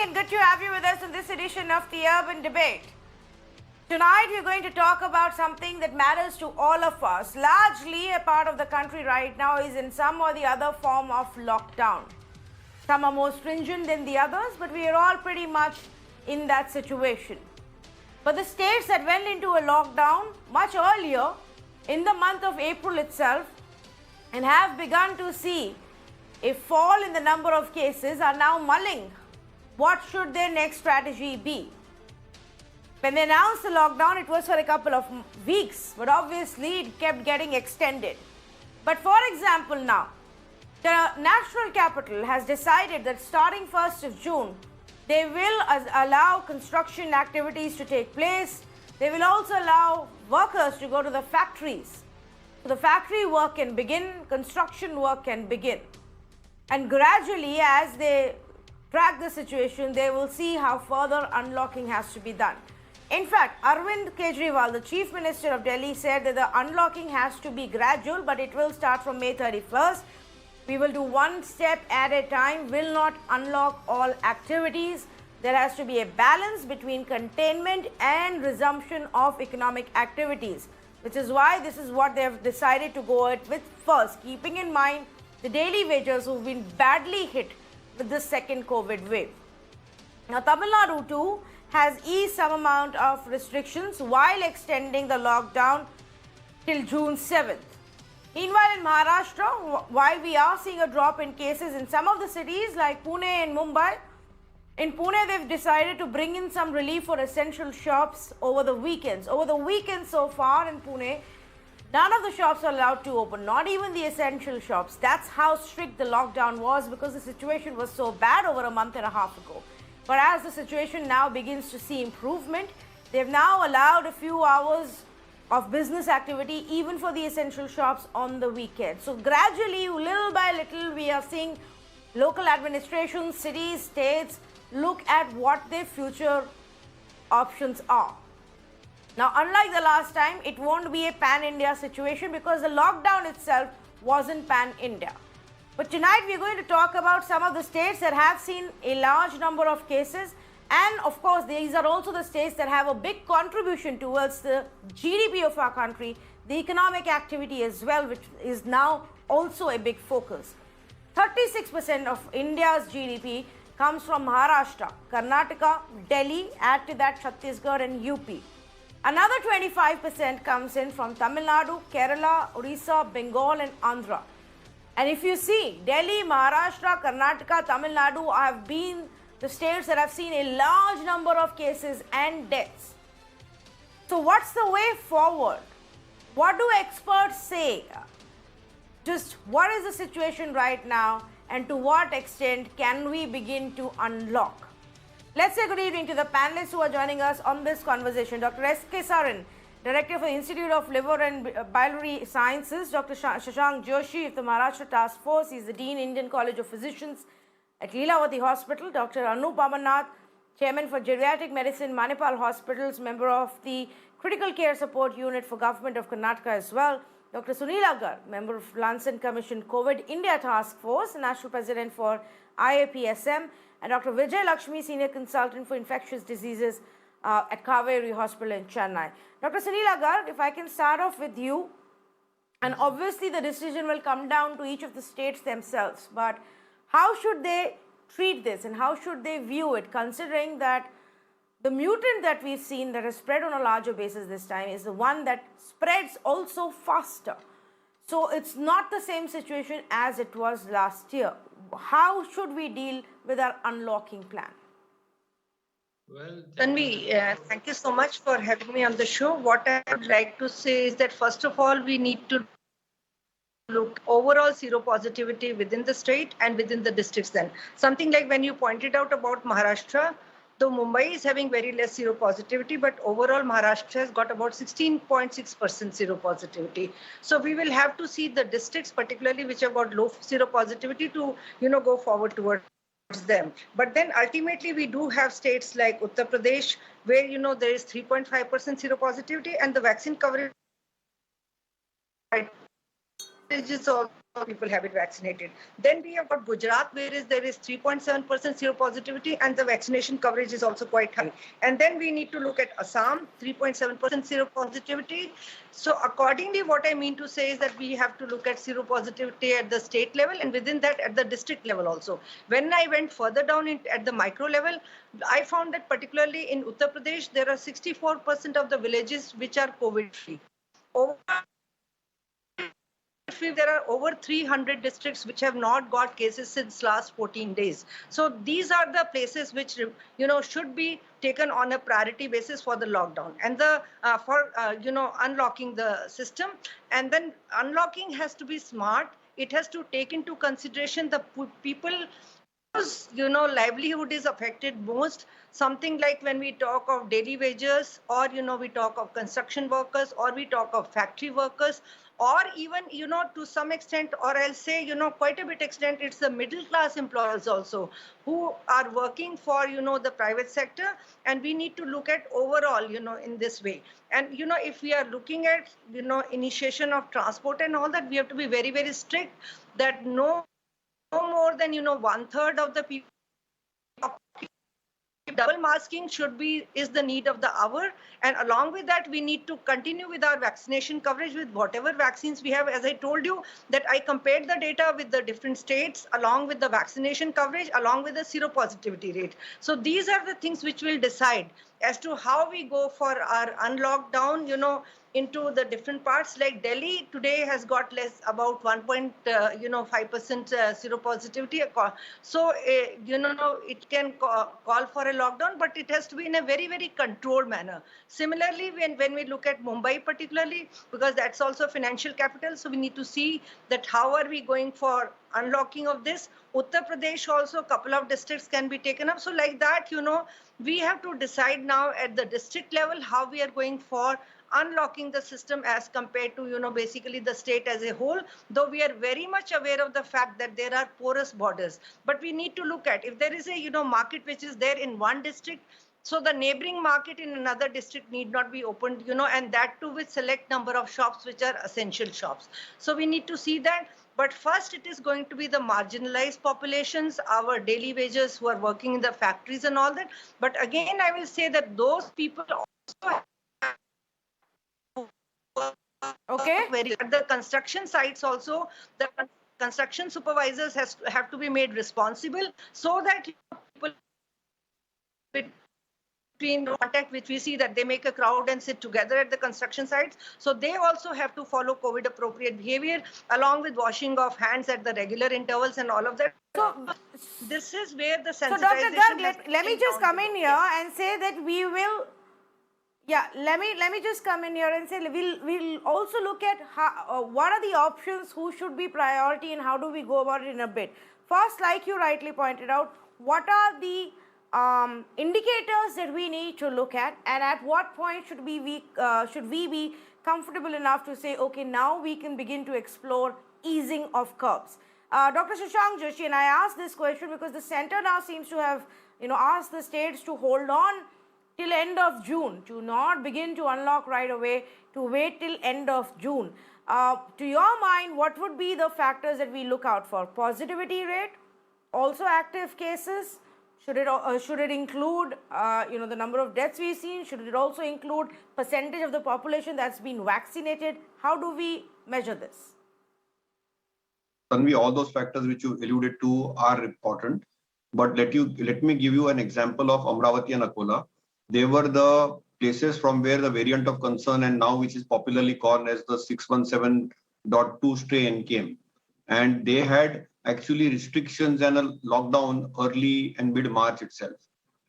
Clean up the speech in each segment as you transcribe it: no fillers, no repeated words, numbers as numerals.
and good to have you with us in this edition of the Urban Debate. Tonight we're going to talk about something that matters to all of us. Largely a part of the country right now is in some or the other form of lockdown. Some are more stringent than the others, but we are all pretty much in that situation. But the states that went into a lockdown much earlier, in the month of April itself, and have begun to see a fall in the number of cases, are now mulling what should their next strategy be. When they announced the lockdown, it was for a couple of weeks, but obviously it kept getting extended. But for example now, the national capital has decided that starting 1st of June, they will allow construction activities to take place. They will also allow workers to go to the factories. So the factory work can begin, construction work can begin. And gradually, as they track the situation, they will see how further unlocking has to be done. In fact, Arvind Kejriwal, the Chief Minister of Delhi, said that the unlocking has to be gradual, but it will start from May 31st. We will do one step at a time, will not unlock all activities. There has to be a balance between containment and resumption of economic activities, which is why this is what they have decided to go with first, keeping in mind the daily wagers who've been badly hit with the second COVID wave. Now, Tamil Nadu too has eased some amount of restrictions while extending the lockdown till June 7th. Meanwhile, in Maharashtra, while we are seeing a drop in cases in some of the cities like Pune and Mumbai, in Pune they've decided to bring in some relief for essential shops over the weekends. Over the weekends so far in Pune, none of the shops are allowed to open, not even the essential shops. That's how strict the lockdown was because the situation was so bad over a month and a half ago. But as the situation now begins to see improvement, they've now allowed a few hours of business activity even for the essential shops on the weekend. So gradually, little by little, we are seeing local administrations, cities, states look at what their future options are. Now, unlike the last time, it won't be a pan-India situation because the lockdown itself wasn't pan-India. But tonight we are going to talk about some of the states that have seen a large number of cases, and of course these are also the states that have a big contribution towards the GDP of our country, the economic activity as well, which is now also a big focus. 36% of India's GDP comes from Maharashtra, Karnataka, Delhi, add to that Chhattisgarh and UP. Another 25% comes in from Tamil Nadu, Kerala, Orissa, Bengal and Andhra. And if you see, Delhi, Maharashtra, Karnataka, Tamil Nadu have been the states that have seen a large number of cases and deaths. So what's the way forward? What do experts say? Just what is the situation right now and to what extent can we begin to unlock? Let's say good evening to the panelists who are joining us on this conversation. Dr. S.K. Saran, Director for the Institute of Liver and Biliary Sciences. Dr. Shashank Joshi of the Maharashtra Task Force. He is the Dean, Indian College of Physicians at Leelavati Hospital. Dr. Anup Amarnath, Chairman for Geriatric Medicine, Manipal Hospitals, member of the Critical Care Support Unit for Government of Karnataka as well. Dr. Sunil Agar, member of Lancet Commission COVID India Task Force, National President for IAPSM. And Dr. Vijay Lakshmi, Senior Consultant for Infectious Diseases at Kaveri Hospital in Chennai. Dr. Sunil Agar, if I can start off with you, and obviously the decision will come down to each of the states themselves, but how should they treat this and how should they view it, considering that the mutant that we've seen that has spread on a larger basis this time is the one that spreads also faster. So it's not the same situation as it was last year. How should we deal with our unlocking plan? Well, Tanvi, thank you so much for having me on the show. What I would like to say is that first of all, we need to look overall seropositivity within the state and within the districts then. Something like when you pointed out about Maharashtra, though Mumbai is having very less seropositivity, but overall Maharashtra has got about 16.6% seropositivity. So we will have to see the districts, particularly which have got low seropositivity, to go forward towards them. But then ultimately we do have states like Uttar Pradesh where there is 3.5% seropositivity and the vaccine coverage is people have been vaccinated. Then we have got Gujarat, where there is 3.7% seropositivity, and the vaccination coverage is also quite high. And then we need to look at Assam, 3.7% seropositivity. So accordingly, what I mean to say is that we have to look at seropositivity at the state level, and within that at the district level also. When I went further down at the micro level, I found that particularly in Uttar Pradesh, there are 64% of the villages which are COVID-free. There are over 300 districts which have not got cases since last 14 days. So these are the places which should be taken on a priority basis for the lockdown and the unlocking the system. And then unlocking has to be smart. It has to take into consideration the people whose livelihood is affected most. Something like when we talk of daily wages, or we talk of construction workers, or we talk of factory workers, or even to some extent, or I'll say quite a bit extent, it's the middle class employers also who are working for the private sector. And we need to look at overall in this way. And if we are looking at initiation of transport and all that, we have to be very, very strict that no more than 1/3 of the people. Double masking is the need of the hour. And along with that, we need to continue with our vaccination coverage with whatever vaccines we have. As I told you, that I compared the data with the different states along with the vaccination coverage, along with the seropositivity rate. So these are the things which will decide as to how we go for our unlock down, into the different parts. Like Delhi today has got about 1.5% seropositivity. So it can call for a lockdown, but it has to be in a very, very controlled manner. Similarly, when we look at Mumbai particularly, because that's also a financial capital, so we need to see that how are we going for unlocking of this. Uttar Pradesh also, a couple of districts can be taken up. So like that, we have to decide now at the district level how we are going for unlocking the system as compared to basically the state as a whole, though we are very much aware of the fact that there are porous borders. But we need to look at if there is a market which is there in one district, so the neighboring market in another district need not be opened, and that too with select number of shops which are essential shops. So we need to see that. But first, it is going to be the marginalized populations, our daily wagers who are working in the factories and all that. But again, I will say that those people also at the construction sites also, the construction supervisors have to be made responsible, so that people between contact, which we see that they make a crowd and sit together at the construction sites. So they also have to follow COVID appropriate behavior, along with washing of hands at the regular intervals and all of that. So this is where the sensitization. So Dr. Garg, let me just come in here and say that we will. Yeah, let me just come in here and say we'll also look at how, what are the options, who should be priority, and how do we go about it in a bit. First, like you rightly pointed out, what are the indicators that we need to look at, and at what point should we be comfortable enough to say, okay, now we can begin to explore easing of curbs. Dr. Shashank Joshi, and I asked this question because the center now seems to have asked the states to hold on till end of June, to not begin to unlock right away, to wait till end of June. To your mind, what would be the factors that we look out for? Positivity rate, also active cases. Should it include the number of deaths we've seen? Should it also include percentage of the population that's been vaccinated? How do we measure this? Tanvi, all those factors which you alluded to are important, but let me give you an example of Amravati and Akola. They were the places from where the variant of concern, and now which is popularly called as the 617.2 strain, came. And they had actually restrictions and a lockdown early and mid-March itself.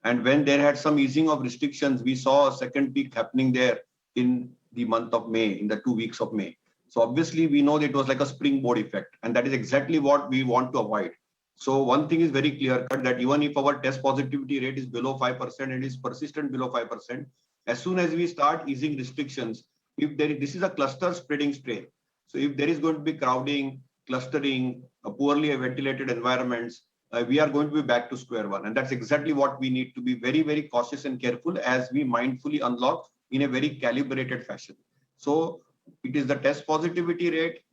And when there had some easing of restrictions, we saw a second peak happening there in the month of May, in the 2 weeks of May. So obviously we know that it was like a springboard effect, and that is exactly what we want to avoid. So one thing is very clear cut, that even if our test positivity rate is below 5% and is persistent below 5%, as soon as we start easing restrictions, this is a cluster spreading strain. So if there is going to be crowding, clustering, poorly ventilated environments, we are going to be back to square one. And that's exactly what we need to be very, very cautious and careful as we mindfully unlock in a very calibrated fashion. So it is the test positivity rate,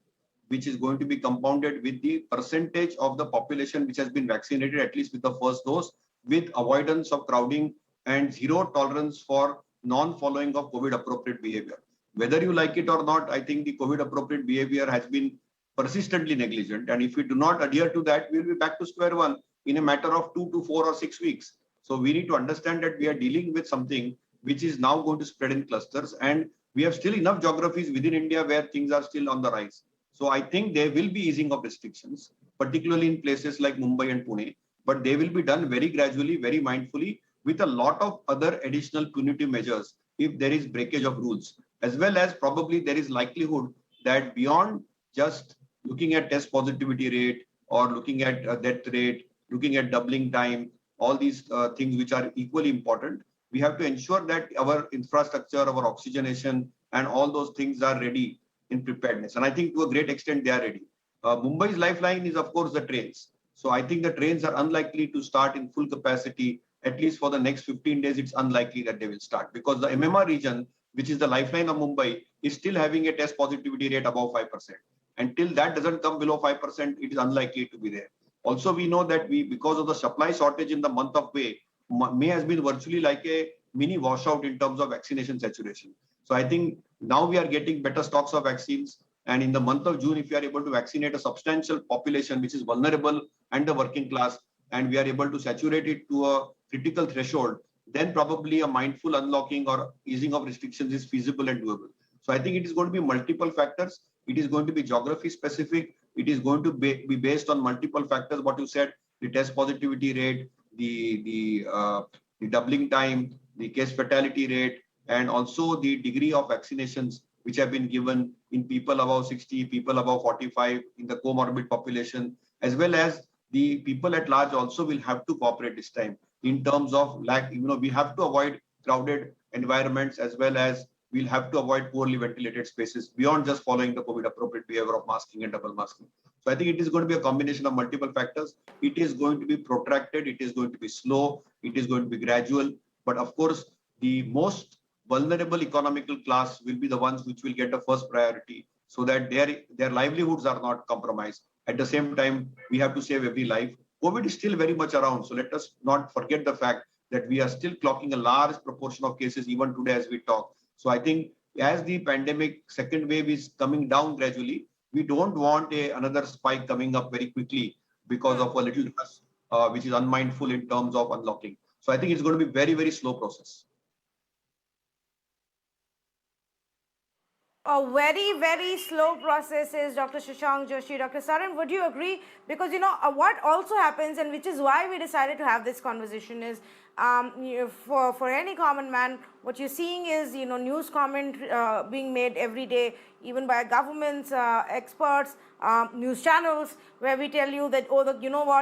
which is going to be compounded with the percentage of the population which has been vaccinated, at least with the first dose, with avoidance of crowding and zero tolerance for non-following of COVID appropriate behavior. Whether you like it or not, I think the COVID appropriate behavior has been persistently negligent. And if we do not adhere to that, we'll be back to square one in a matter of 2 to 4 or 6 weeks. So we need to understand that we are dealing with something which is now going to spread in clusters, and we have still enough geographies within India where things are still on the rise. So I think there will be easing of restrictions, particularly in places like Mumbai and Pune, but they will be done very gradually, very mindfully, with a lot of other additional punitive measures if there is breakage of rules, as well as probably there is likelihood that beyond just looking at test positivity rate or looking at death rate, looking at doubling time, all these things which are equally important, we have to ensure that our infrastructure, our oxygenation, and all those things are ready in preparedness. And I think to a great extent they are ready. Mumbai's lifeline is, of course, the trains. So I think the trains are unlikely to start in full capacity. At least for the next 15 days, it's unlikely that they will start, because the MMR region, which is the lifeline of Mumbai, is still having a test positivity rate above 5%. Until that doesn't come below 5%, it is unlikely to be there. Also, we know that because of the supply shortage in the month of May has been virtually like a mini washout in terms of vaccination saturation. So I think now we are getting better stocks of vaccines. And in the month of June, if we are able to vaccinate a substantial population, which is vulnerable and the working class, and we are able to saturate it to a critical threshold, then probably a mindful unlocking or easing of restrictions is feasible and doable. So I think it is going to be multiple factors. It is going to be geography specific. It is going to be based on multiple factors. What you said, the test positivity rate, the doubling time, the case fatality rate, and also the degree of vaccinations which have been given in people above 60, people above 45, in the comorbid population, as well as the people at large also will have to cooperate this time in terms of we have to avoid crowded environments, as well as we'll have to avoid poorly ventilated spaces beyond just following the COVID appropriate behavior of masking and double masking. So I think it is going to be a combination of multiple factors. It is going to be protracted. It is going to be slow. It is going to be gradual. But of course, the most vulnerable economical class will be the ones which will get the first priority, so that their livelihoods are not compromised. At the same time, we have to save every life. COVID is still very much around. So let us not forget the fact that we are still clocking a large proportion of cases even today as we talk. So I think as the pandemic second wave is coming down gradually, we don't want another spike coming up very quickly because of a little rush, which is unmindful in terms of unlocking. So I think it's going to be very, very slow process. A very, very slow process is Dr. Shashank Joshi. Dr. Saran, would you agree? Because, what also happens, and which is why we decided to have this conversation, is for any common man, what you're seeing is, news comment being made every day, even by governments, experts, news channels, where we tell you that,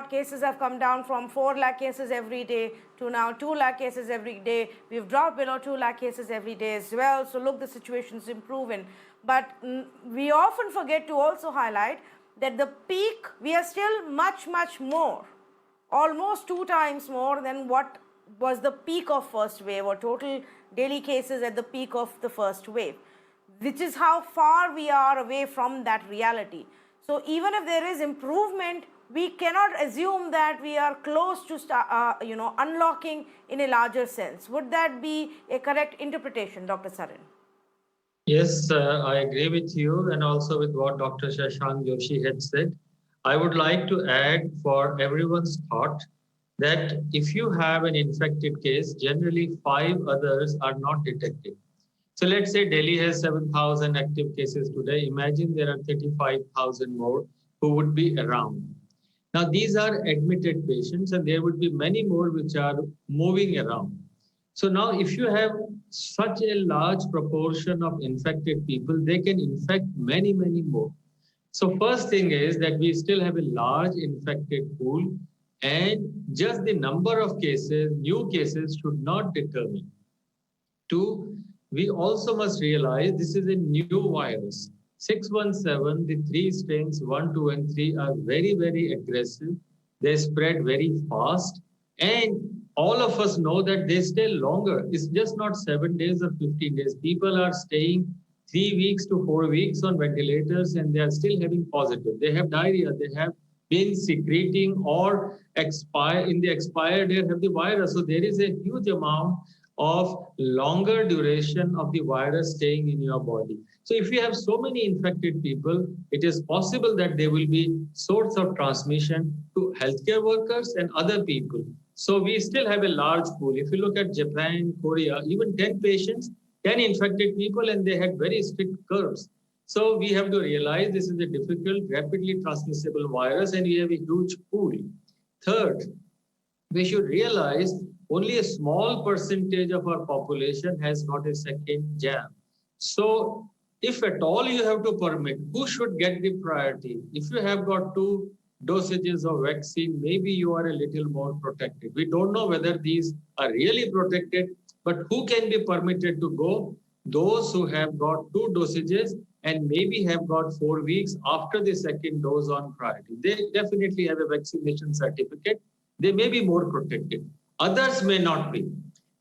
cases have come down from 4 lakh cases every day to now 2 lakh cases every day. We've dropped below 2 lakh cases every day as well. So look, the situation's improving. But we often forget to also highlight that the peak, we are still much, much more, almost 2 times more than what was the peak of first wave, or total daily cases at the peak of the first wave, which is how far we are away from that reality. So even if there is improvement, we cannot assume that we are close to unlocking in a larger sense. Would that be a correct interpretation, Dr. Saran? Yes, I agree with you, and also with what Dr. Shashank Joshi had said. I would like to add for everyone's thought that if you have an infected case, generally 5 others are not detected. So let's say Delhi has 7,000 active cases today. Imagine there are 35,000 more who would be around. Now, these are admitted patients, and there would be many more which are moving around. So now if you have such a large proportion of infected people, they can infect many, many more. So first thing is that we still have a large infected pool, and just the number of cases, new cases, should not determine. 2, we also must realize this is a new virus. 617, the 3 strains, 1, 2, and 3 are very, very aggressive. They spread very fast. And all of us know that they stay longer. It's just not 7 days or 15 days. People are staying 3 weeks to 4 weeks on ventilators and they are still having positive. They have diarrhea, they have been secreting or in the expired air have the virus. So there is a huge amount of longer duration of the virus staying in your body. So if you have so many infected people, it is possible that there will be source of transmission to healthcare workers and other people. So we still have a large pool. If you look at Japan, Korea, even 10 patients, 10 infected people, and they had very strict curves. So we have to realize this is a difficult, rapidly transmissible virus, and we have a huge pool. Third, we should realize only a small percentage of our population has got a second jab. So if at all you have to permit, who should get the priority? If you have got 2 dosages of vaccine, maybe you are a little more protected. We don't know whether these are really protected, but who can be permitted to go? Those who have got 2 dosages and maybe have got 4 weeks after the second dose on priority. They definitely have a vaccination certificate. They may be more protected. Others may not be.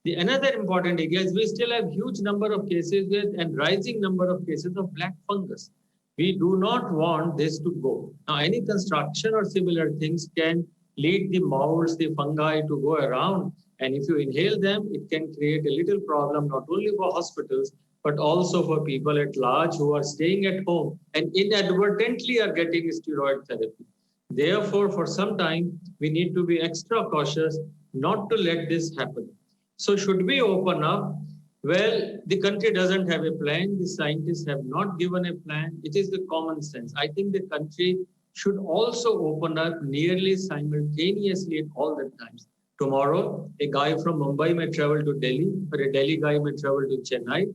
The another important area is we still have huge number of cases with and rising number of cases of black fungus. We do not want this to go. Now, any construction or similar things can lead the molds, the fungi to go around. And if you inhale them, it can create a little problem, not only for hospitals, but also for people at large who are staying at home and inadvertently are getting steroid therapy. Therefore, for some time, we need to be extra cautious not to let this happen. So should we open up? Well, the country doesn't have a plan. The scientists have not given a plan. It is the common sense. I think the country should also open up nearly simultaneously at all the times. Tomorrow, a guy from Mumbai may travel to Delhi, or a Delhi guy may travel to Chennai.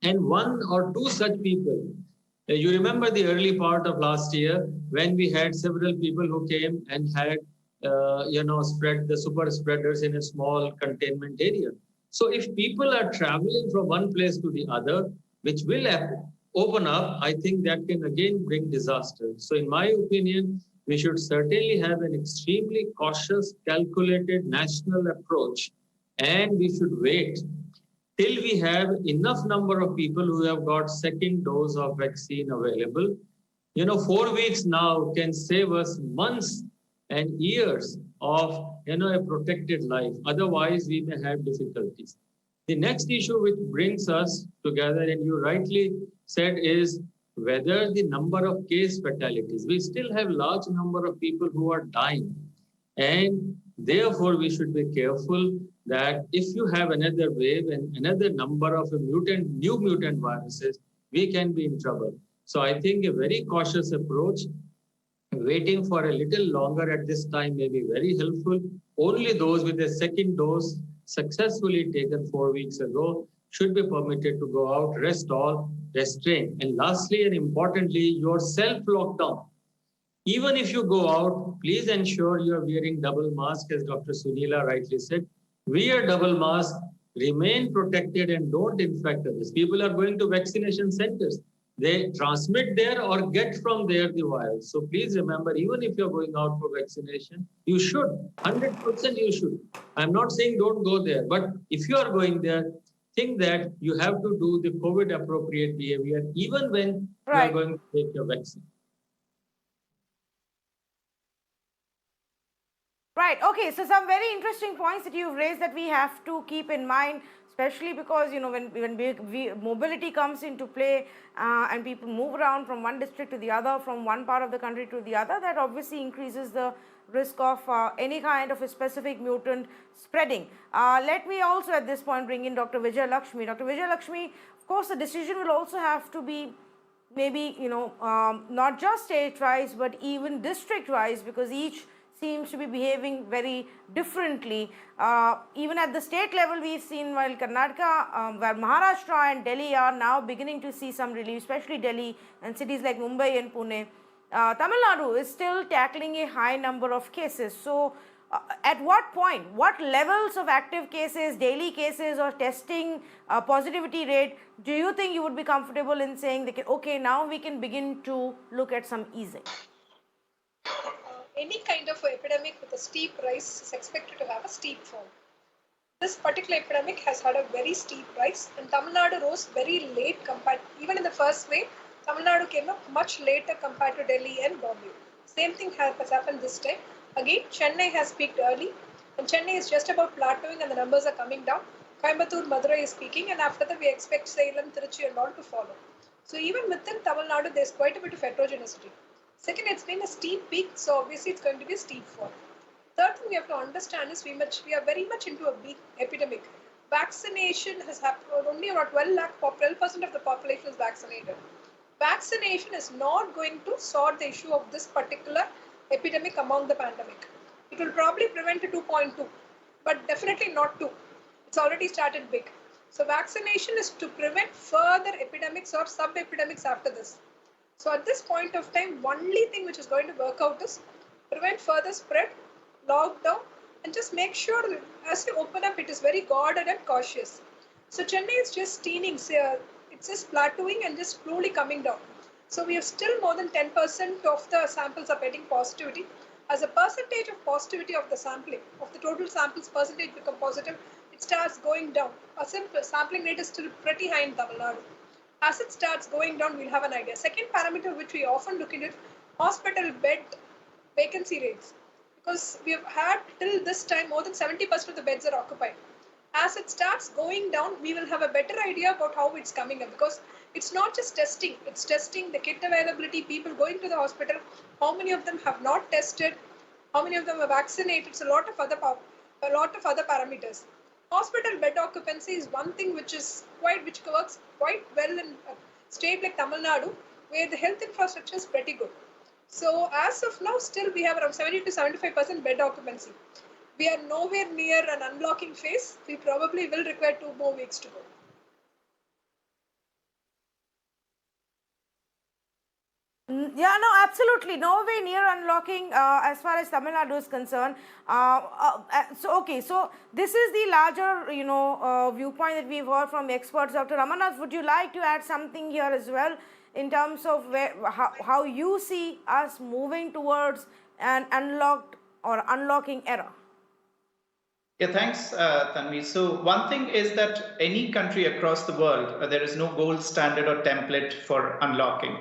And 1 or 2 such people. You remember the early part of last year when we had several people who came and had, spread the super spreaders in a small containment area. So if people are traveling from one place to the other, which will open up, I think that can again bring disaster. So in my opinion, we should certainly have an extremely cautious, calculated national approach, and we should wait till we have enough number of people who have got second dose of vaccine available. 4 weeks now can save us months and years of, a protected life. Otherwise, we may have difficulties. The next issue which brings us together, and you rightly said, is whether the number of case fatalities. We still have large number of people who are dying. And therefore, we should be careful that if you have another wave and another number of new mutant viruses, we can be in trouble. So I think a very cautious approach, waiting for a little longer at this time may be very helpful. Only those with a second dose successfully taken 4 weeks ago should be permitted to go out, rest all, restrain. And lastly and importantly, your self-lockdown. Even if you go out, please ensure you are wearing double mask, as Dr. Sunila rightly said. Wear double mask, remain protected, and don't infect others. People are going to vaccination centers. They transmit there or get from there the virus. So please remember, even if you're going out for vaccination, you should, 100% you should. I'm not saying don't go there, but if you are going there, think that you have to do the COVID appropriate behavior, even when you are going to take your vaccine. Right. Okay. So some very interesting points that you've raised that we have to keep in mind, especially because, when mobility comes into play and people move around from one district to the other, from one part of the country to the other, that obviously increases the risk of any kind of a specific mutant spreading. Let me also at this point bring in Dr. Vijay Lakshmi. Dr. Vijay Lakshmi, of course, the decision will also have to be maybe, not just state-wise, but even district-wise, because each seems to be behaving very differently. Even at the state level, we've seen while Karnataka, where Maharashtra and Delhi are now beginning to see some relief, especially Delhi and cities like Mumbai and Pune. Tamil Nadu is still tackling a high number of cases. So at what point, what levels of active cases, daily cases, or testing positivity rate do you think you would be comfortable in saying that, okay, now we can begin to look at some easing? Any kind of epidemic with a steep rise is expected to have a steep fall. this particular epidemic has had a very steep rise, and Tamil Nadu rose very late compared, even in the first wave, Tamil Nadu came up much later compared to Delhi and Bombay. Same thing has happened this time. Again, Chennai has peaked early, and Chennai is just about plateauing and the numbers are coming down. Coimbatore, Madurai is peaking, and after that we expect Salem, Trichy and all to follow. So even within Tamil Nadu, there's quite a bit of heterogeneity. Second, it's been a steep peak, so obviously it's going to be a steep fall. Third thing we have to understand is we are very much into a big epidemic. Vaccination has happened, only about 12% of the population is vaccinated. Vaccination is not going to sort the issue of this particular epidemic among the pandemic. It will probably prevent a 2.2, but definitely not 2. It's already started big. So vaccination is to prevent further epidemics or sub-epidemics after this. So at this point of time, only thing which is going to work out is prevent further spread, lockdown, and just make sure that as you open up, it is very guarded and cautious. So Chennai is just steening, it's just plateauing and just slowly coming down. So we have still more than 10% of the samples are getting positivity. As a percentage of positivity of the sampling, of the total samples percentage become positive, it starts going down. A simple sampling rate is still pretty high in Tamil Nadu. As it starts going down, we'll have an idea. Second parameter which we often look into, hospital bed vacancy rates. Because we have had till this time more than 70% of the beds are occupied. As it starts going down, we will have a better idea about how it's coming up, because it's not just testing, it's testing the kit availability, people going to the hospital, how many of them have not tested, how many of them are vaccinated. It's a lot of other parameters. Hospital bed occupancy is one thing which works quite well in a state like Tamil Nadu, where the health infrastructure is pretty good. So as of now, still we have around 70 to 75% bed occupancy. We are nowhere near an unlocking phase. We probably will require 2 more weeks to go. Yeah, no, absolutely. No way near unlocking as far as Tamil Nadu is concerned. So this is the larger, viewpoint that we've heard from experts. Dr. Ramanath, would you like to add something here as well in terms of how you see us moving towards an unlocked or unlocking era? Yeah, thanks, Tanvi. So one thing is that any country across the world, there is no gold standard or template for unlocking.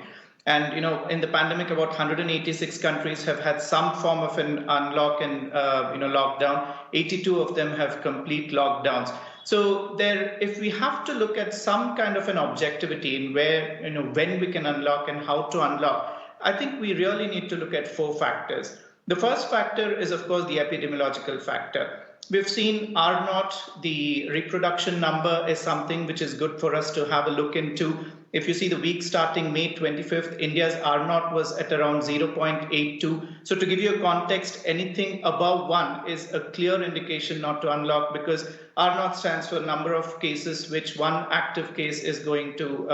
And, in the pandemic, about 186 countries have had some form of an unlock and, lockdown. 82 of them have complete lockdowns. So if we have to look at some kind of an objectivity in where, when we can unlock and how to unlock, I think we really need to look at 4 factors. The first factor is, of course, the epidemiological factor. We've seen R0, the reproduction number is something which is good for us to have a look into. If you see the week starting May 25th, India's R0 was at around 0.82. So to give you a context, anything above 1 is a clear indication not to unlock, because R0 stands for number of cases which one active case is going to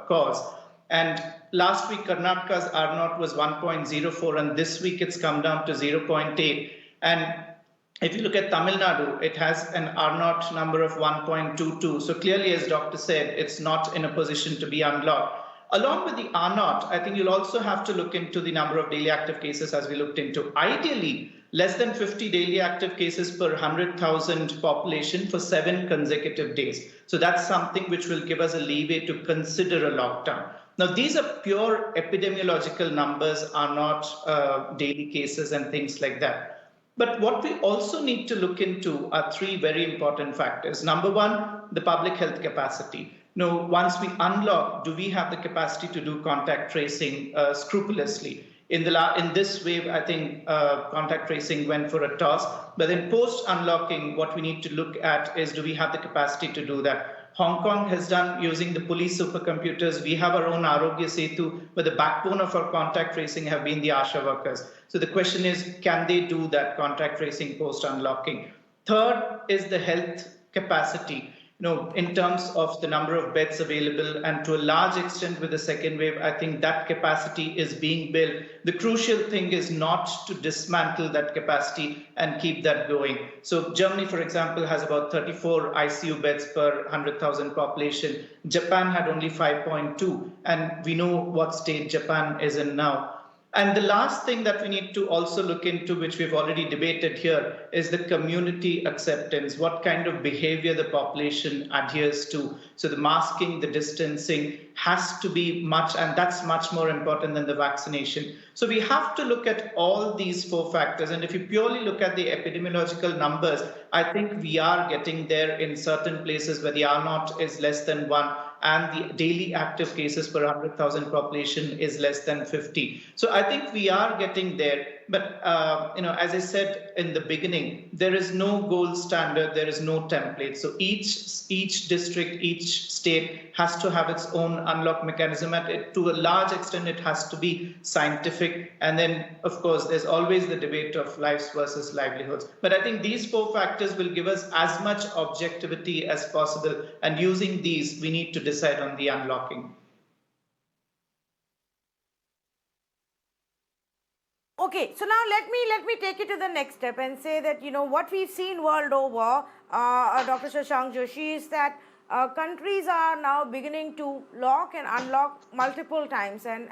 cause. And last week, Karnataka's R0 was 1.04, and this week it's come down to 0.8. And if you look at Tamil Nadu, it has an R0 number of 1.22. So clearly, as Doctor said, it's not in a position to be unlocked. Along with the R0, I think you'll also have to look into the number of daily active cases as we looked into. Ideally, less than 50 daily active cases per 100,000 population for 7 consecutive days. So that's something which will give us a leeway to consider a lockdown. Now, these are pure epidemiological numbers, are not daily cases and things like that. But what we also need to look into are 3 very important factors. Number 1, the public health capacity. Once we unlock, do we have the capacity to do contact tracing scrupulously? In this wave, I think contact tracing went for a toss. But then post-unlocking, what we need to look at is, do we have the capacity to do that? Hong Kong has done using the police supercomputers. We have our own Arogya Setu, but the backbone of our contact tracing have been the ASHA workers. So the question is, can they do that contact tracing post-unlocking? Third is the health capacity. In terms of the number of beds available, and to a large extent with the second wave, I think that capacity is being built. The crucial thing is not to dismantle that capacity and keep that going. So Germany, for example, has about 34 ICU beds per 100,000 population. Japan had only 5.2, and we know what state Japan is in now. And the last thing that we need to also look into, which we've already debated here, is the community acceptance. What kind of behavior the population adheres to. So the masking, the distancing has to be much, and that's much more important than the vaccination. So we have to look at all these four factors. And if you purely look at the epidemiological numbers, I think we are getting there in certain places where the R naught is less than 1 and the daily active cases per 100,000 population is less than 50. So I think we are getting there. But as I said in the beginning, there is no gold standard, there is no template. So each district, each state has to have its own unlock mechanism. To a large extent, it has to be scientific. And then, of course, there's always the debate of lives versus livelihoods. But I think these four factors will give us as much objectivity as possible. And using these, we need to decide on the unlocking. Okay, so now let me take it to the next step and say that what we've seen world over, Dr. Shashank Joshi, is that countries are now beginning to lock and unlock multiple times, and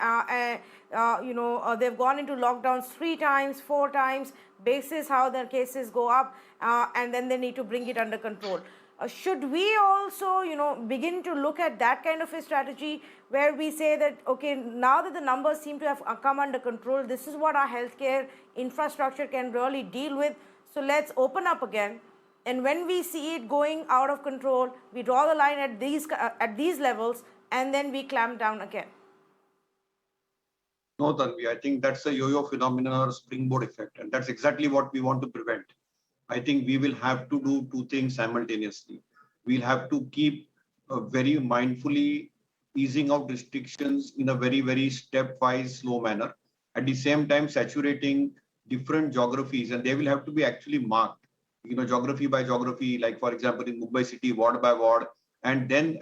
they've gone into lockdowns 3 times, 4 times, basis how their cases go up, and then they need to bring it under control. Should we also, begin to look at that kind of a strategy where we say that, okay, now that the numbers seem to have come under control, this is what our healthcare infrastructure can really deal with. So let's open up again. And when we see it going out of control, we draw the line at these levels, and then we clamp down again. No, Tanvi, I think that's a yo-yo phenomenon or springboard effect. And that's exactly what we want to prevent. I think we will have to do 2 things simultaneously. We'll have to keep very mindfully easing out restrictions in a very, very stepwise, slow manner. At the same time, saturating different geographies, and they will have to be actually marked, geography by geography, like for example, in Mumbai city, ward by ward, and then,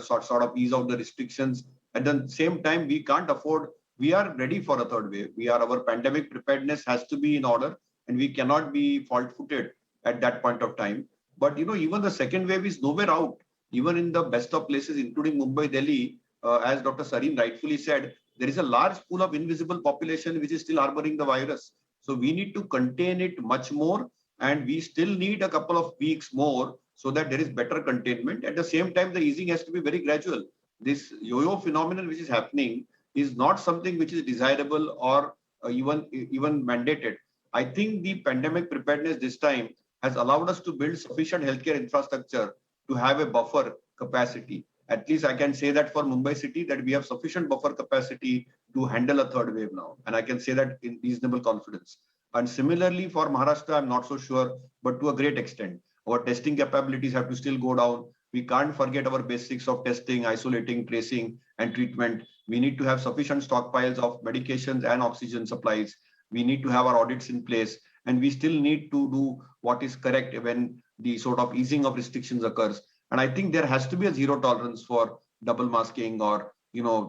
sort of ease out the restrictions. At the same time, we can't afford, we are ready for a third wave. Our pandemic preparedness has to be in order, and we cannot be fault-footed at that point of time. But, even the second wave is nowhere out. Even in the best of places, including Mumbai, Delhi, as Dr. Sareen rightfully said, there is a large pool of invisible population which is still harboring the virus. So we need to contain it much more, and we still need a couple of weeks more so that there is better containment. At the same time, the easing has to be very gradual. This yo-yo phenomenon which is happening is not something which is desirable or even mandated. I think the pandemic preparedness this time has allowed us to build sufficient healthcare infrastructure to have a buffer capacity. At least I can say that for Mumbai city that we have sufficient buffer capacity to handle a third wave now. And I can say that in reasonable confidence. And similarly for Maharashtra, I'm not so sure, but to a great extent. Our testing capabilities have to still go down. We can't forget our basics of testing, isolating, tracing, and treatment. We need to have sufficient stockpiles of medications and oxygen supplies. We need to have our audits in place, and we still need to do what is correct when the sort of easing of restrictions occurs. And I think there has to be a zero tolerance for double masking or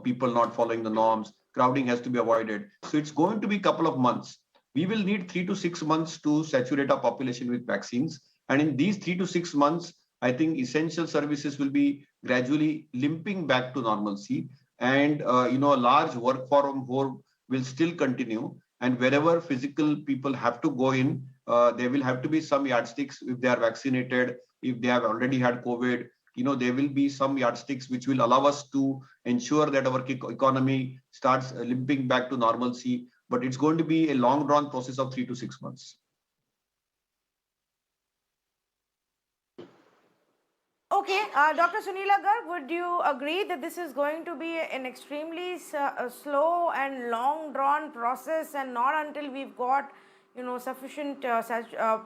people not following the norms. Crowding has to be avoided. So it's going to be a couple of months. We will need 3 to 6 months to saturate our population with vaccines. And in these 3 to 6 months, I think essential services will be gradually limping back to normalcy. And a large work from home will still continue. And wherever physical people have to go in, there will have to be some yardsticks if they are vaccinated, if they have already had COVID. There will be some yardsticks which will allow us to ensure that our economy starts limping back to normalcy. But it's going to be a long drawn process of 3 to 6 months. Okay, Dr. Sunila Garg, would you agree that this is going to be an extremely slow and long-drawn process, and not until we've got, sufficient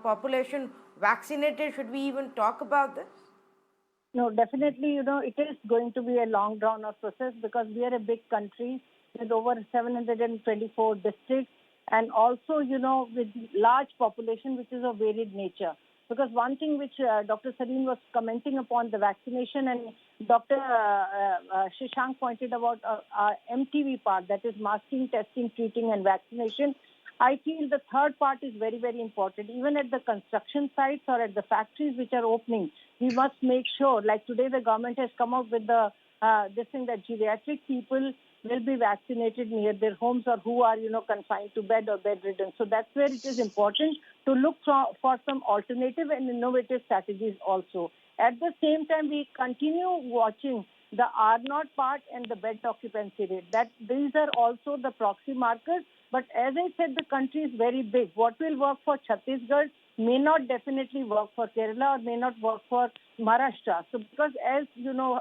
population vaccinated should we even talk about this? No, definitely, it is going to be a long drawn-out process because we are a big country with over 724 districts, and also, with large population which is of varied nature. Because one thing which Dr. Sareen was commenting upon the vaccination, and Dr. Shashank pointed about MTV part, that is masking, testing, treating and vaccination. I feel the third part is very, very important. Even at the construction sites or at the factories which are opening, we must make sure, like today the government has come out with this thing that geriatric people will be vaccinated near their homes or who are, confined to bed or bedridden. So that's where it is important to look for some alternative and innovative strategies also. At the same time, we continue watching the R0 part and the bed occupancy rate. These are also the proxy markers. But as I said, the country is very big. What will work for Chhattisgarh may not definitely work for Kerala or may not work for Maharashtra. So because as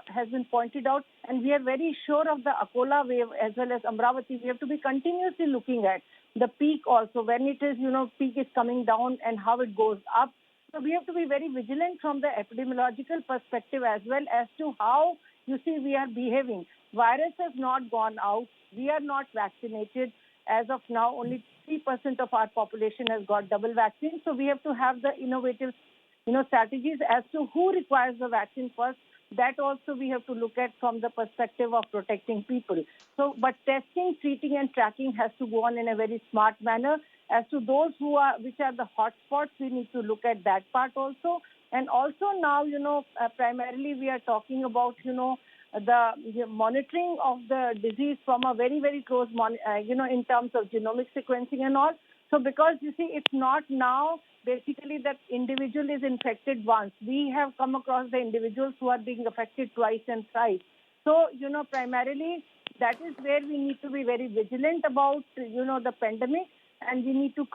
has been pointed out, and we are very sure of the Akola wave as well as Amravati, we have to be continuously looking at the peak also, when it is, peak is coming down and how it goes up. So we have to be very vigilant from the epidemiological perspective as well as to how, we are behaving. Virus has not gone out. We are not vaccinated. As of now, only 3% of our population has got double vaccine. So we have to have the innovative, strategies as to who requires the vaccine first. That also we have to look at from the perspective of protecting people. So, but testing, treating and tracking has to go on in a very smart manner. As to those which are the hotspots, we need to look at that part also. And also now, primarily we are talking about, the monitoring of the disease from a very, very close, in terms of genomic sequencing and all. So because it's not now basically that individual is infected once. We have come across the individuals who are being affected twice and thrice. So, primarily that is where we need to be very vigilant about, the pandemic. And we need to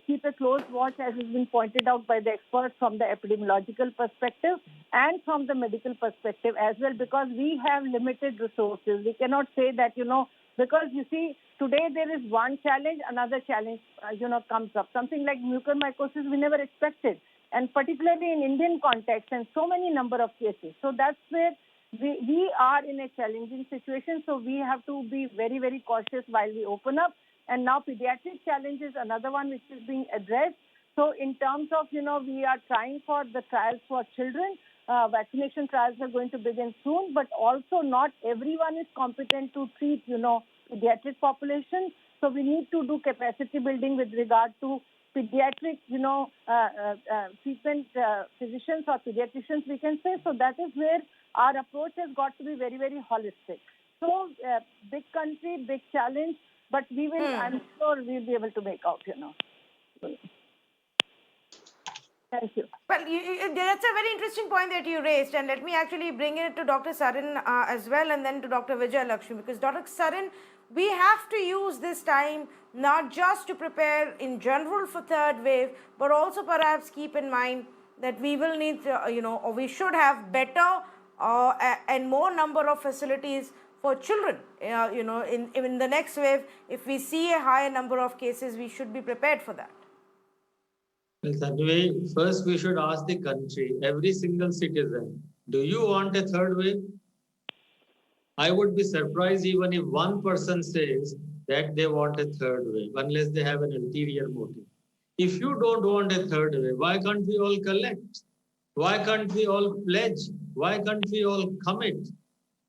keep a close watch, as has been pointed out by the experts, from the epidemiological perspective and from the medical perspective as well, because we have limited resources. We cannot say that, because today there is one challenge, another challenge, comes up. Something like mucormycosis we never expected, and particularly in Indian context, and so many number of cases. So that's where we are in a challenging situation. So we have to be very, very cautious while we open up. And now pediatric challenge is another one which is being addressed. So in terms of, we are trying for the trials for children. Vaccination trials are going to begin soon, but also not everyone is competent to treat, pediatric population. So we need to do capacity building with regard to pediatric, treatment physicians or pediatricians, we can say. So that is where our approach has got to be very, very holistic. So big country, big challenge. But we will, I'm sure we'll be able to make out, Thank you. Well, that's a very interesting point that you raised, and let me actually bring it to Dr. Sarin as well, and then to Dr. Vijay Lakshmi, because Dr. Sarin, we have to use this time not just to prepare in general for third wave, but also perhaps keep in mind that we will need, or we should have better and more number of facilities for children, in the next wave. If we see a higher number of cases, we should be prepared for that. Well, Tanvi, first we should ask the country, every single citizen, do you want a third wave? I would be surprised even if one person says that they want a third wave, unless they have an ulterior motive. If you don't want a third wave, why can't we all collect? Why can't we all pledge? Why can't we all commit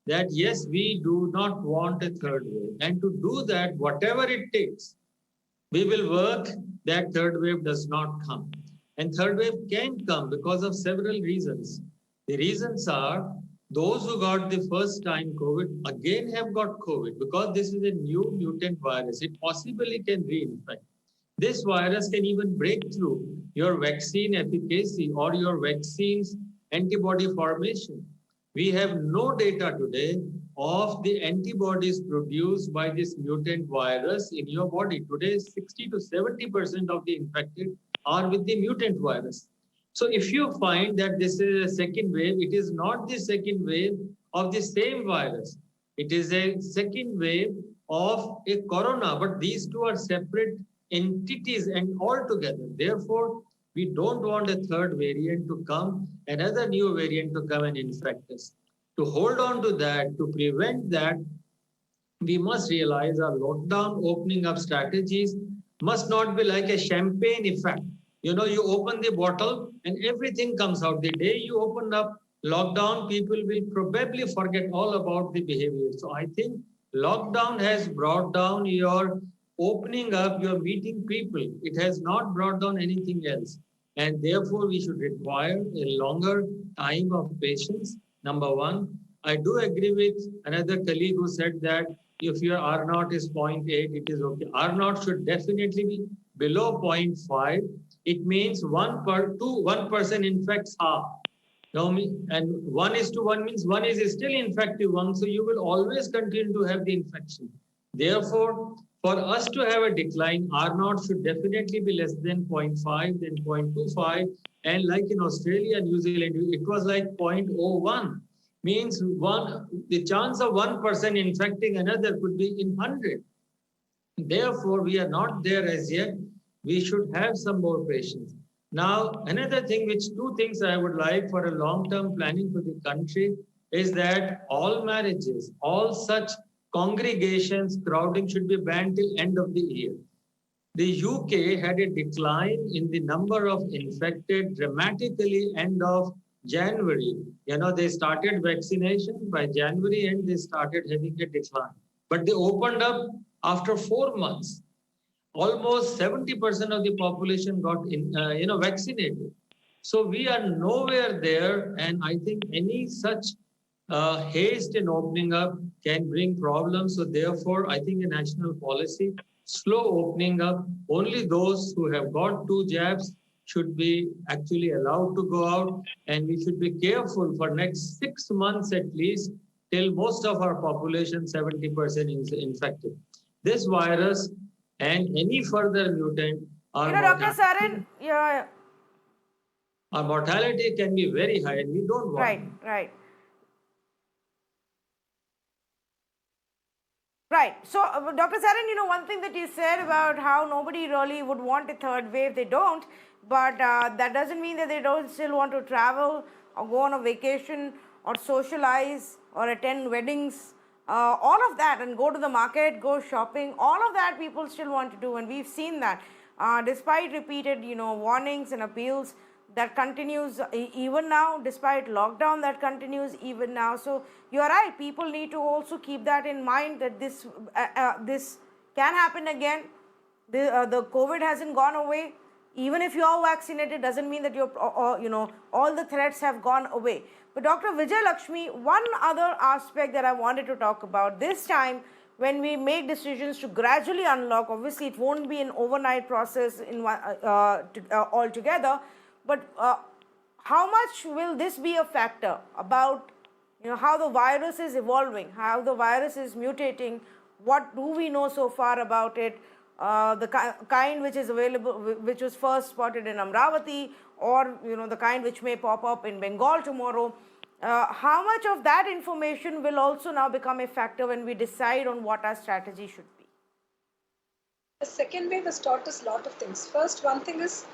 that yes, we do not want a third wave, and to do that, whatever it takes, we will work that third wave does not come. And third wave can come because of several reasons. The reasons are those who got the first time COVID again have got COVID because this is a new mutant virus. It possibly can reinfect. This virus can even break through your vaccine efficacy or your vaccine's antibody formation. We have no data today of the antibodies produced by this mutant virus in your body. Today, 60 to 70% of the infected are with the mutant virus. So if you find that this is a second wave, it is not the second wave of the same virus. It is a second wave of a corona, but these two are separate entities and altogether. Therefore, we don't want a third variant to come, another new variant to come and infect us. To hold on to that, to prevent that, we must realize our lockdown opening up strategies must not be like a champagne effect. You open the bottle and everything comes out. The day you open up lockdown, people will probably forget all about the behavior. So I think lockdown has brought down your opening up, your meeting people. It has not brought down anything else. And therefore, we should require a longer time of patience. Number one, I do agree with another colleague who said that if your R naught is 0.8, it is okay. R naught should definitely be below 0.5. It means 1 person infects half. Now, and 1:1 means 1 is still infective 1, so you will always continue to have the infection. Therefore, for us to have a decline, R naught should definitely be less than 0.5, then 0.25, and like in Australia and New Zealand, it was like 0.01. Means the chance of 1% infecting another could be in 100. Therefore, we are not there as yet. We should have some more patience. Now, another thing, two things I would like for a long-term planning for the country is that all marriages, all such congregations, crowding should be banned till end of the year. The UK had a decline in the number of infected dramatically end of January. They started vaccination by January and they started having a decline. But they opened up after 4 months. Almost 70% of the population got vaccinated. So we are nowhere there, and I think any such haste in opening up can bring problems. So therefore, I think a national policy, slow opening up, only those who have got 2 jabs should be actually allowed to go out, and we should be careful for next 6 months at least till most of our population, 70% is infected. This virus and any further mutant, Dr. Sarin, our mortality can be very high, and we don't want. Right. Right. So, Dr. Sarin, one thing that you said about how nobody really would want a third wave, they don't, but that doesn't mean that they don't still want to travel or go on a vacation or socialize or attend weddings, all of that, and go to the market, go shopping, all of that people still want to do, and we've seen that. Despite repeated, warnings and appeals, that continues even now, despite lockdown, that continues even now. So you're right, people need to also keep that in mind, that this can happen again. The COVID hasn't gone away. Even if you're vaccinated, doesn't mean that all the threats have gone away. But Dr. Vijay Lakshmi, one other aspect that I wanted to talk about this time, when we make decisions to gradually unlock, obviously it won't be an overnight process altogether, but how much will this be a factor about how the virus is evolving, how the virus is mutating? What do we know so far about it? The kind which is available, which was first spotted in Amravati, or the kind which may pop up in Bengal tomorrow. How much of that information will also now become a factor when we decide on what our strategy should be? The second wave has taught us a lot of things. First, one thing is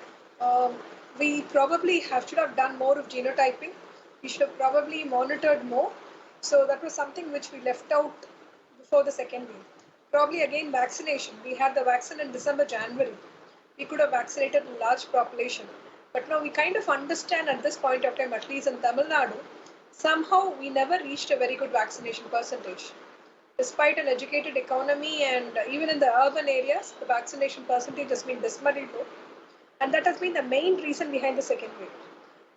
we probably should have done more of genotyping. We should have probably monitored more. So that was something which we left out before the second wave. Probably again vaccination. We had the vaccine in December, January. We could have vaccinated a large population. But now we kind of understand at this point of time, at least in Tamil Nadu, somehow we never reached a very good vaccination percentage. Despite an educated economy and even in the urban areas, the vaccination percentage has been dismally low. And that has been the main reason behind the second wave.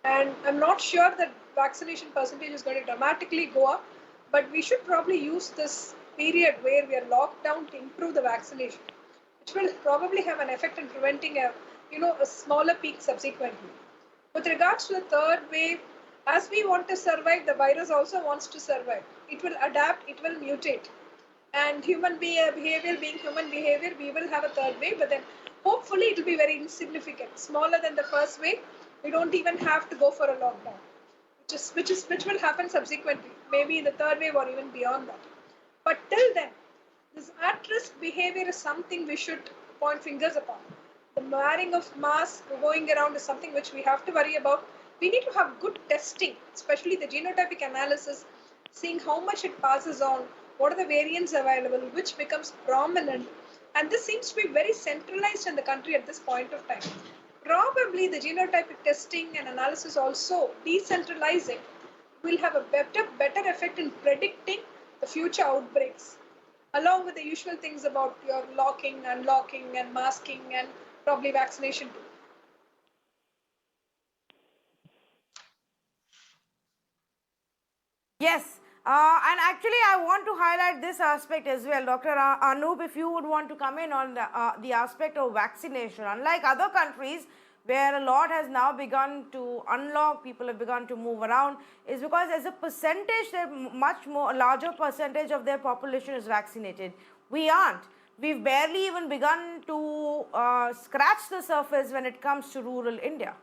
And I'm not sure that vaccination percentage is going to dramatically go up, but we should probably use this period where we are locked down to improve the vaccination, which will probably have an effect in preventing a smaller peak subsequently. With regards to the third wave, as we want to survive, the virus also wants to survive. It will adapt, it will mutate. And human behavior being human behavior, we will have a third wave, but then hopefully it will be very insignificant, smaller than the first wave. We don't even have to go for a lockdown, which will happen subsequently, maybe in the third wave or even beyond that. But till then, this at-risk behavior is something we should point fingers upon. The wearing of masks going around is something which we have to worry about. We need to have good testing, especially the genotypic analysis, seeing how much it passes on, what are the variants available, which becomes prominent. And this seems to be very centralized in the country at this point of time. Probably the genotypic testing and analysis also decentralizing will have a better effect in predicting the future outbreaks, along with the usual things about your locking, unlocking, and masking, and probably vaccination too. Yes, And actually, I want to highlight this aspect as well. Dr. Anup, if you would want to come in on the aspect of vaccination. Unlike other countries where a lot has now begun to unlock, people have begun to move around, is because as a percentage, much more larger percentage of their population is vaccinated. We aren't. We've barely even begun to scratch the surface when it comes to rural India.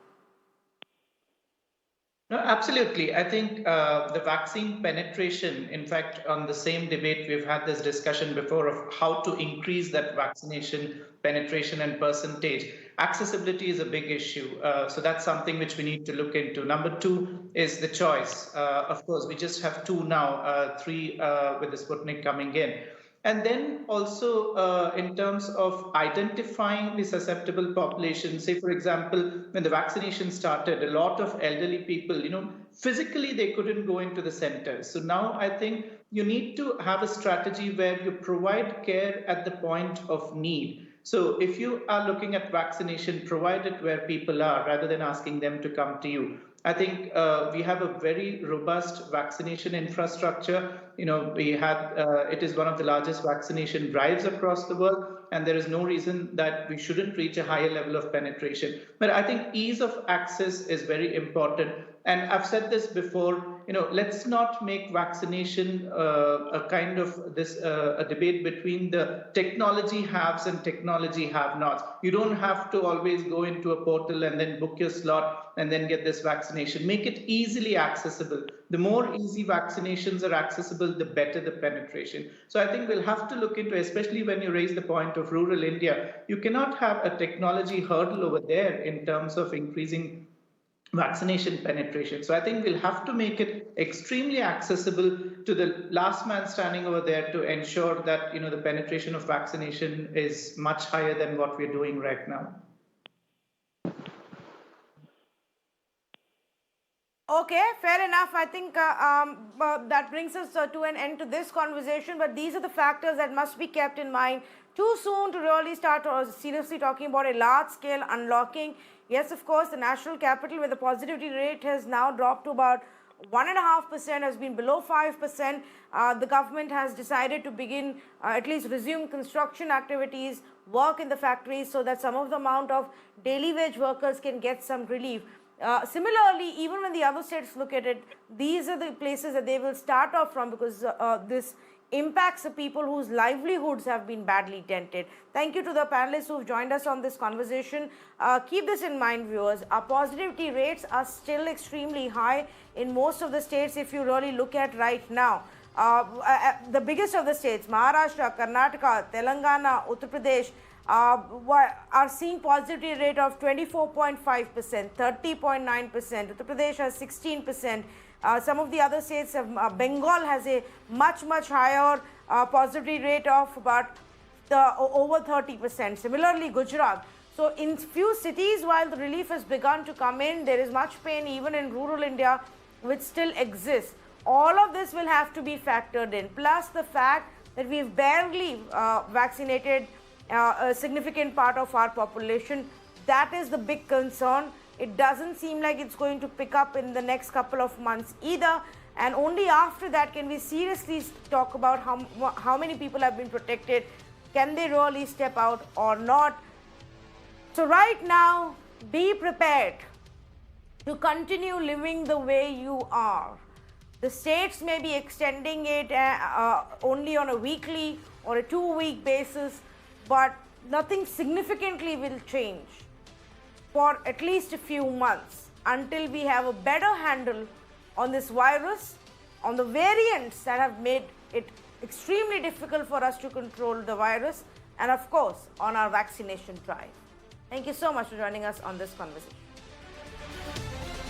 No, absolutely. I think the vaccine penetration, in fact, on the same debate, we've had this discussion before of how to increase that vaccination penetration and percentage. Accessibility is a big issue. So that's something which we need to look into. Number two is the choice. Of course, we just have two now, three with the Sputnik coming in. And then also in terms of identifying the susceptible population, say, for example, when the vaccination started, a lot of elderly people, physically they couldn't go into the centers. So now I think you need to have a strategy where you provide care at the point of need. So if you are looking at vaccination, provide it where people are rather than asking them to come to you. I think we have a very robust vaccination infrastructure. We had it is one of the largest vaccination drives across the world, and there is no reason that we shouldn't reach a higher level of penetration. But I think ease of access is very important. And I've said this before, let's not make vaccination a kind of this a debate between the technology haves and technology have-nots. You don't have to always go into a portal and then book your slot and then get this vaccination. Make it easily accessible. The more easy vaccinations are accessible, the better the penetration. So I think we'll have to look into, especially when you raise the point of rural India, you cannot have a technology hurdle over there in terms of increasing vaccination penetration. So I think we'll have to make it extremely accessible to the last man standing over there to ensure that the penetration of vaccination is much higher than what we're doing right now. Okay, fair enough. I think that brings us to an end to this conversation, but these are the factors that must be kept in mind. Too soon to really start seriously talking about a large-scale unlocking. Yes, of course, the national capital, where the positivity rate has now dropped to about 1.5%, has been below 5%. The government has decided to begin, at least resume construction activities, work in the factories, so that some of the amount of daily wage workers can get some relief. Similarly, even when the other states look at it, these are the places that they will start off from, because this impacts the people whose livelihoods have been badly dented. Thank you to the panelists who have joined us on this conversation. Keep this in mind, viewers. Our positivity rates are still extremely high in most of the states if you really look at right now. The biggest of the states, Maharashtra, Karnataka, Telangana, Uttar Pradesh, are seeing positivity rate of 24.5%, 30.9%. Uttar Pradesh has 16%. Some of the other states have, Bengal has a much higher positivity rate of about over 30%. Similarly, Gujarat. So in few cities, while the relief has begun to come in, there is much pain even in rural India, which still exists. All of this will have to be factored in. Plus the fact that we've barely vaccinated a significant part of our population. That is the big concern. It doesn't seem like it's going to pick up in the next couple of months either. And only after that can we seriously talk about how many people have been protected. Can they really step out or not? So right now, be prepared to continue living the way you are. The states may be extending it only on a weekly or a 2-week basis, but nothing significantly will change for at least a few months until we have a better handle on this virus, on the variants that have made it extremely difficult for us to control the virus, and of course on our vaccination drive. Thank you so much for joining us on this conversation.